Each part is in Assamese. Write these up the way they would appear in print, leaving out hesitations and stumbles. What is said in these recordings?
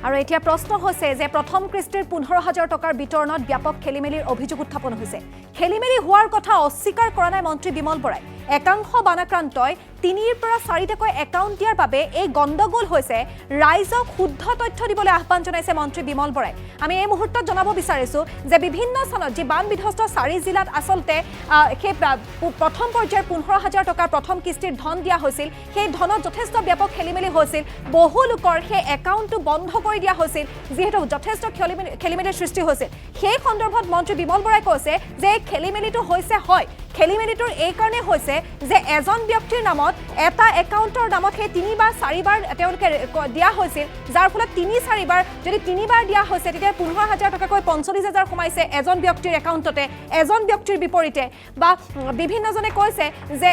আৰু এতিয়া প্ৰশ্ন হৈছে যে প্ৰথম কিস্তিৰ 15,000 টকাৰ বিতৰণত ব্যাপক খেলিমেলিৰ অভিযোগ উত্থাপন হৈছে। খেলিমেলি হোৱাৰ কথা অস্বীকাৰ কৰা নাই মন্ত্ৰী বিমল বৰাই। একাংশ বানাক্ৰান্তই 3ৰ পৰা 4টাকৈ একাউণ্ট দিয়াৰ বাবে এই গণ্ডগোল হৈছে। ৰাইজক শুদ্ধ তথ্য দিবলৈ আহ্বান জনাইছে মন্ত্ৰী বিমল বৰাই। আমি এই মুহূৰ্তত জনাব বিচাৰিছোঁ যে বিভিন্ন স্থানত যি বান বিধ্বস্ত 4 জিলাত আচলতে সেই প্ৰথম পৰ্যায়ৰ 15,000 টকাৰ প্ৰথম কিস্তিৰ ধন দিয়া হৈছিল। সেই ধনত যথেষ্ট ব্যাপক খেলিমেলি হৈছিল। বহু লোকৰ সেই একাউণ্টটো বন্ধ কৰি দিয়া হৈছিল, যিহেতু যথেষ্ট খেলিমেলিৰ সৃষ্টি হৈছিল। সেই সন্দৰ্ভত মন্ত্ৰী বিমল বৰাই কৈছে যে খেলিমেলিটো হৈছে হয়। খেলিমেলিটোৰ এই কাৰণে হৈছে যে এজন ব্যক্তিৰ নামত এটা একাউণ্টৰ নামত সেই 3 বা 4 বাৰ তেওঁলোকে দিয়া হৈছিল, যাৰ ফলত 3-4 বাৰ যদি 3 বাৰ দিয়া হৈছে তেতিয়া 15,000 টকাকৈ 45,000 সোমাইছে এজন ব্যক্তিৰ একাউণ্টতে। এজন ব্যক্তিৰ বিপৰীতে বা বিভিন্নজনে কৈছে যে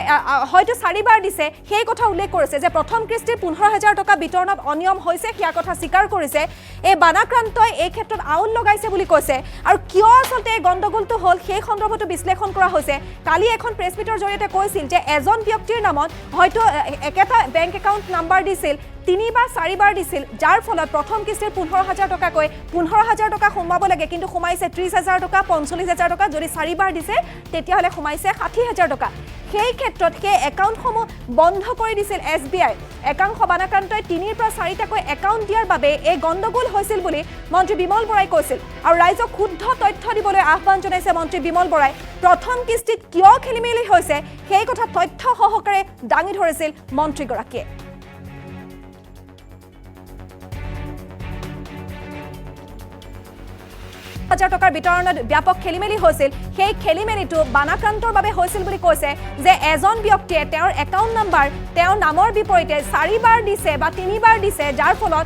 হয়তো 4 বাৰ দিছে, সেই কথা উল্লেখ কৰিছে যে প্ৰথম কিস্তিৰ 15,000 টকা বিতৰণত অনিয়ম হৈছে, সেয়া কথা স্বীকাৰ কৰিছে। এই বানাক্ৰান্তই এই ক্ষেত্ৰত আউল লগাইছে বুলি কৈছে। আৰু কিয় আচলতে এই গণ্ডগোলটো হ'ল সেই সন্দৰ্ভতো বিশ্লেষণ কৰা হৈছে। কালি এখন প্ৰেছ মিটৰ জৰিয়তে কৈছিল যে এজন ব্যক্তিৰ নামত হয়তো একেটা বেংক একাউণ্ট নাম্বাৰ দিছিল, 3 বা 4 বাৰ দিছিল, যাৰ ফলত প্ৰথম কিস্তিৰ 15,000 টকাকৈ 15,000 টকা সোমাব লাগে, কিন্তু সোমাইছে 30,000 টকা, 45,000 টকা। যদি 4 বাৰ দিছে তেতিয়াহ'লে সোমাইছে 60,000 টকা। সেই ক্ষেত্ৰত সেই একাউণ্টসমূহ বন্ধ কৰি দিছিল SBI। একাংশ বানাক্ৰান্তই 3ৰ পৰা 4টাকৈ একাউণ্ট দিয়াৰ বাবে এই গণ্ডগোল হৈছিল বুলি মন্ত্ৰী বিমল বৰাই কৈছিল। আৰু ৰাইজক শুদ্ধ তথ্য দিবলৈ আহ্বান জনাইছে মন্ত্ৰী বিমল বৰাই। প্ৰথম কিস্তিত কিয় খেলিমেলি হৈছে সেই কথা তথ্য সহকাৰে দাঙি ধৰিছিল মন্ত্ৰীগৰাকীয়ে। হাজাৰ টকাৰ বিতৰণত ব্যাপক খেলিমেলি হৈছিল। সেই খেলিমেলিটো বানাক্ৰান্তৰ বাবে হৈছিল বুলি কৈছে যে এজন ব্যক্তিয়ে তেওঁৰ একাউণ্ট নাম্বাৰ তেওঁৰ নামৰ বিপৰীতে 4 বাৰ দিছে বা 3 বাৰ দিছে, যাৰ ফলত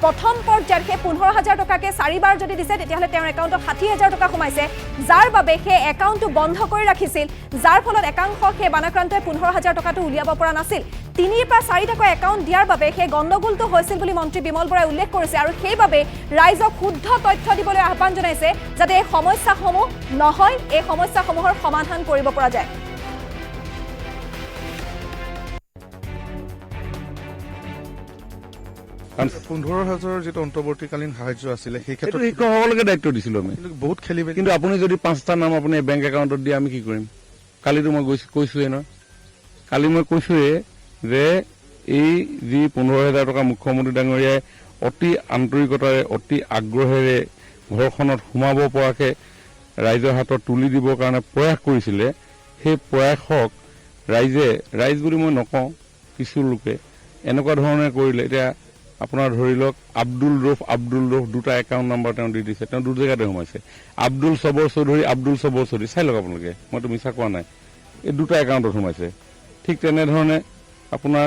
প্ৰথম পৰ্যায়ত সেই 15,000 টকাকে 4 বাৰ যদি দিছে তেতিয়াহ'লে তেওঁৰ একাউণ্টত 60,000 টকা সোমাইছে, যাৰ বাবে সেই একাউণ্টটো বন্ধ কৰি ৰাখিছিল, যাৰ ফলত একাংশ সেই বানাক্ৰান্তই 15,000 টকাটো উলিয়াব পৰা নাছিল। 3ৰ পৰা 4টাকৈ একাউণ্ট দিয়াৰ বাবে সেই গণ্ডগোলটো হৈছিল বুলি মন্ত্ৰী বিমল বৰাই উল্লেখ কৰিছে। আৰু সেইবাবে ৰাইজক শুদ্ধ তথ্য দিবলৈ আহ্বান জনাইছে যাতে এই সমস্যাসমূহ নহয়, এই সমস্যাসমূহৰ সমাধান কৰিব পৰা যায়। কাৰণ 15,000 যিটো অন্তৰ্বৰ্তীকালীন সাহায্য আছিলে সেই ক্ষেত্ৰত শিক্ষকসকলকে দায়িত্ব দিছিলোঁ আমি, বহুত খেলিমেলি। কিন্তু আপুনি যদি 5টা নাম আপুনি বেংক একাউণ্টত দিয়ে আমি কি কৰিম? কালিতো মই কৈছোঁৱে নহয়, কালি মই কৈছোঁৱে যে এই যি 15,000 টকা মুখ্যমন্ত্ৰী ডাঙৰীয়াই অতি আন্তৰিকতাৰে অতি আগ্ৰহেৰে ঘৰখনত সোমাব পৰাকৈ ৰাইজৰ হাতত তুলি দিবৰ কাৰণে প্ৰয়াস কৰিছিলে, সেই প্ৰয়াসক ৰাইজ বুলি মই নকওঁ, কিছু লোকে এনেকুৱা ধৰণে কৰিলে। এতিয়া আপোনাৰ ধৰি লওক আব্দুল ৰৌফ 2টা একাউণ্ট নাম্বাৰ তেওঁ দি দিছে, তেওঁ 2 জেগাতে সোমাইছে। আব্দুল ছবৰ চৌধুৰী চাই লওক আপোনালোকে, মইতো মিছা কোৱা নাই, এই 2টা একাউণ্টত সোমাইছে। ঠিক তেনেধৰণে আপোনাৰ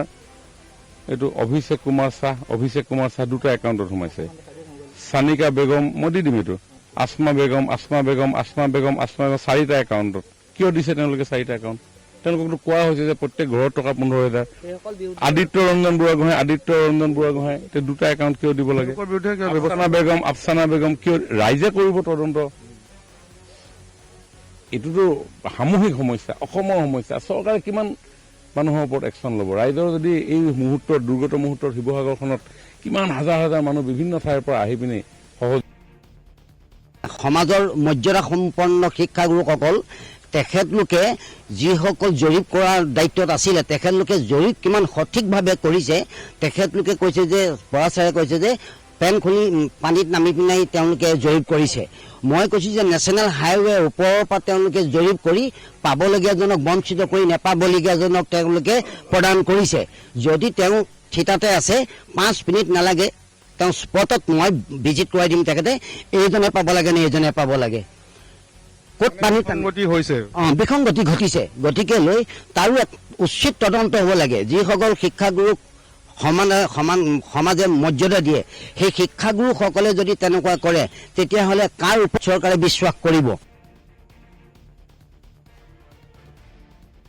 এইটো অভিষেক কুমাৰ শ্বাহ 2টা একাউণ্টত সোমাইছে। সানিকা বেগম মই দি দিম, এইটো আসমা বেগম 4টা একাউণ্টত। কিয় দিছে তেওঁলোকে 4টা একাউণ্ট? তেওঁলোককতো কোৱা হৈছে যে প্ৰত্যেক ঘৰত টকা 15,000। আদিত্য ৰঞ্জন বুঢ়াগোহাঁই 2টা একাউণ্ট কিয় দিব লাগে? আফচানা বেগম কিয়? ৰাইজে কৰিব তদন্ত। এইটোতো সামূহিক সমস্যা, অসমৰ সমস্যা। চৰকাৰে কিমান মানুহৰ ওপৰত একশ্যন ল'ব? ৰাইজৰ যদি এই মুহূৰ্তত দুৰ্গত মুহূৰ্তত শিৱসাগৰখনত কিমান হাজাৰ হাজাৰ মানুহ বিভিন্ন ঠাইৰ পৰা আহি পিনি সমাজৰ মৰ্যাদা সম্পন্ন শিক্ষাগুৰুসকল, তেখেতলোকে যিসকল জৰীপ কৰাৰ দায়িত্বত আছিলে তেখেতলোকে জৰীপ কিমান সঠিকভাৱে কৰিছে। তেখেতলোকে কৈছে যে বৰাচাৰে কৈছে যে পেন খুলি পানীত নামি পিনাই তেওঁলোকে জৰীপ কৰিছে। মই কৈছোঁ যে নেশ্যনেল হাইৱেৰ ওপৰৰ পৰা তেওঁলোকে জৰীপ কৰি পাবলগীয়াজনক বঞ্চিত কৰি নেপাবলগীয়াজনক তেওঁলোকে প্ৰদান কৰিছে। যদি তেওঁ থিতাতে আছে 5 মিনিট নালাগে, তেওঁ স্পটত মই ভিজিট কৰাই দিম, তেখেতে এইজনে পাব লাগে নে এইজনে পাব লাগে, ক'ত পানীত হৈছে বিসংগতি ঘটিছে। গতিকে লৈ তাৰো এক উচিত তদন্ত হ'ব লাগে। যিসকল শিক্ষাগুৰুক সমাজে মৰ্যাদা দিয়ে, সেই শিক্ষাগুৰুসকলে যদি তেনেকুৱা কৰে তেতিয়াহ'লে কাৰ ওপৰত চৰকাৰে বিশ্বাস কৰিব?